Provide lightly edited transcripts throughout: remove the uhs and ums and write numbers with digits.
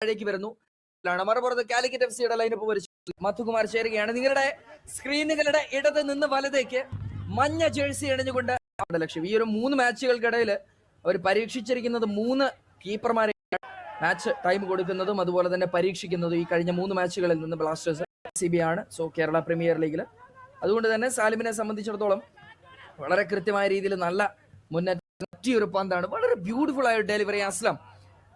താഴേക്ക് വരുന്നു. മറുപുറത്ത് Calicut FC lineup പരിശോധിച്ചു മധുകുമാർ ചേരുകയാണ്. നിങ്ങളുടെ സ്ക്രീനുകളുടെ ഇടത് നിന്ന് വലതേക്ക് മഞ്ഞ ജേഴ്സി അണിഞ്ഞുകൊണ്ട് ലക്ഷ്യം. ഈ ഒരു 3 മാച്ചുകൾക്കിടയിൽ അവർ പരീക്ഷിച്ചിരിക്കുന്നത് 3 കീപ്പർമാരെ മാച്ച് ടൈം കൊടുക്കുന്നതും അതുപോലെ തന്നെ പരീക്ഷിക്കുന്നതും ഈ കഴിഞ്ഞ 3 മാച്ചുകളിൽ നിന്ന് ബ്ലാസ്റ്റേഴ്സ് CB ആണ്. സോ കേരള പ്രീമിയർ ലീഗിൽ അതുകൊണ്ട് തന്നെ സാലിമിനെ സംബന്ധിച്ചിടത്തോളം വളരെ കൃത്യമായ രീതിയിൽ നല്ല മുന്നേറ്റം ഒരു പന്താണ്. വളരെ ബ്യൂട്ടിഫുൾ ആയ ഡെലിവറി.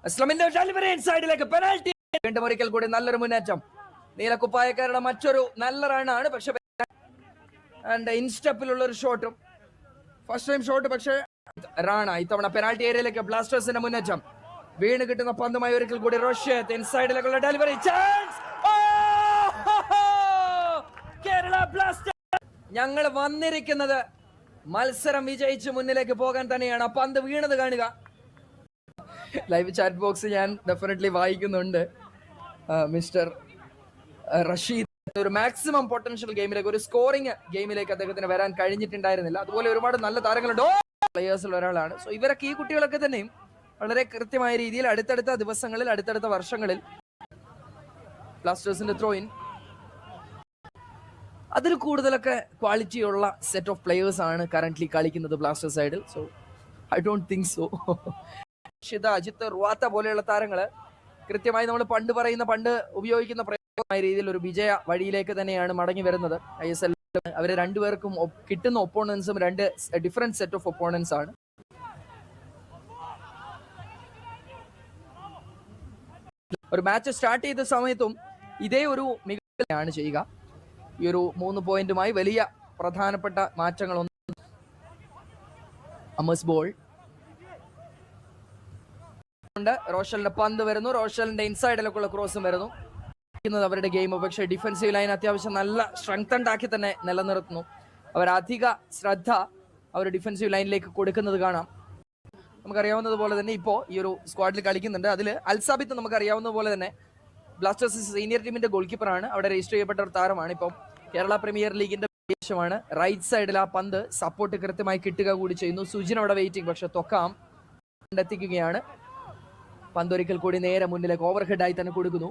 അസ്ലമിന്റെ ഡെലിവറി ഇൻസൈഡിലേക്ക് പെനാൽറ്റി. വീണ്ടും ഒരിക്കൽ കൂടി നല്ലൊരു മുന്നേറ്റം. നീലക്കുപ്പായക്കാരുടെ മറ്റൊരു നല്ല റണ്ണാണ്. പക്ഷെ ഇൻസ്റ്റപ്പിലുള്ള ഒരു ഷോട്ടും ഫസ്റ്റ് ടൈം ഷോട്ട് പക്ഷേ റാണ ഇത്തവണ പെനാൽറ്റി ഏരിയയിലേക്ക് ബ്ലാസ്റ്റേഴ്സിന്റെ മുന്നേറ്റം. വീണ് കിട്ടുന്ന പന്തുമായി ഒരിക്കൽ കൂടി റോഷത്ത് ഇൻസൈഡിലേക്കുള്ള ഡെലിവറി ചാൻസ്. കേരള ബ്ലാസ്റ്റേഴ്സ് ഞങ്ങൾ വന്നിരിക്കുന്നത് മത്സരം വിജയിച്ച് മുന്നിലേക്ക് പോകാൻ തന്നെയാണ്. ആ പന്ത് വീണത് കാണുക. ലൈവ് ചാറ്റ് ബോക്സ് ഞാൻ ഡെഫിനറ്റ്ലി വായിക്കുന്നുണ്ട്. മിസ്റ്റർ റഷീദ് ഒരു മാക്സിമം പൊട്ടൻഷ്യൽ ഗെയിമിലേക്ക്, ഒരു സ്കോറിംഗ് ഗെയിമിലേക്ക് അദ്ദേഹത്തിന് വരാൻ കഴിഞ്ഞിട്ടുണ്ടായിരുന്നില്ല. അതുപോലെ ഒരുപാട് നല്ല താരങ്ങളുണ്ട്, പ്ലേയേഴ്സിൽ ഒരാളാണ്. സോ ഇവരൊക്കെ ഈ കുട്ടികളൊക്കെ തന്നെയും വളരെ കൃത്യമായ രീതിയിൽ അടുത്തടുത്ത ദിവസങ്ങളിൽ അടുത്തടുത്ത വർഷങ്ങളിൽ ബ്ലാസ്റ്റേഴ്സിന്റെ ത്രോ ഇൻ അതിൽ കൂടുതലൊക്കെ ക്വാളിറ്റിയുള്ള സെറ്റ് ഓഫ് പ്ലേയേഴ്സ് ആണ് കറന്റ്ലി കളിക്കുന്നത് ബ്ലാസ്റ്റേഴ്സ് സൈഡിൽ. So I don't think so Ajith റുവാത്ത പോലെയുള്ള താരങ്ങള് കൃത്യമായി നമ്മൾ പണ്ട് ഉപയോഗിക്കുന്ന പ്രയോഗമായ രീതിയിൽ ഒരു വിജയ വഴിയിലേക്ക് തന്നെയാണ് മടങ്ങി വരുന്നത്. ISL അവര് രണ്ടുപേർക്കും കിട്ടുന്ന ഒപ്പോണൻസും 2 ഡിഫറെന്റ് സെറ്റ് ഓഫ് ഒപ്പോണൻസ് ആണ്. ഒരു മാച്ച് സ്റ്റാർട്ട് ചെയ്ത സമയത്തും ഇതേ ഒരു മികവാണ് ചെയ്യുക. ഈ ഒരു 3 പോയിന്റുമായി വലിയ പ്രധാനപ്പെട്ട മാറ്റങ്ങളൊന്നും. അമസ് ബോൾ റോഷലിന്റെ പന്ത് വരുന്നു. റോഷലിന്റെ ഇൻസൈഡിലേക്കുള്ള ക്രോസും വരുന്നു. അവരുടെ ഗെയിം പക്ഷേ ഡിഫൻസീവ് ലൈൻ അത്യാവശ്യം നല്ല സ്ട്രെങ്തൻഡ് ആക്കി തന്നെ നിലനിർത്തുന്നു. അവർ അധിക ശ്രദ്ധ അവർ ഡിഫൻസീവ് ലൈനിലേക്ക് കൊടുക്കുന്നത് കാണാം. നമുക്കറിയാവുന്നതുപോലെ തന്നെ ഇപ്പോൾ ഈ ഒരു സ്ക്വാഡിൽ കളിക്കുന്നുണ്ട്. അതിൽ അൽസാബിത്ത് നമുക്കറിയാവുന്നതുപോലെ തന്നെ ബ്ലാസ്റ്റേഴ്സ് സീനിയർ ടീമിന്റെ ഗോൾ കീപ്പറാണ്. അവിടെ രജിസ്റ്റർ ചെയ്യപ്പെട്ട ഒരു താരമാണ്. ഇപ്പം കേരള പ്രീമിയർ ലീഗിന്റെ ആവശ്യമാണ്. റൈറ്റ് സൈഡിൽ ആ പന്ത് സപ്പോർട്ട് കൃത്യമായി കിട്ടുക കൂടി ചെയ്യുന്നു. സുജിൻ അവിടെ വെയിറ്റിംഗ്, പക്ഷെ തൊക്കാം എത്തിക്കുകയാണ്. പന്തൊരിക്കൽ കൂടി നേരെ മുന്നിലേക്ക് ഓവർഹെഡ് ആയി തന്നെ കൊടുക്കുന്നു.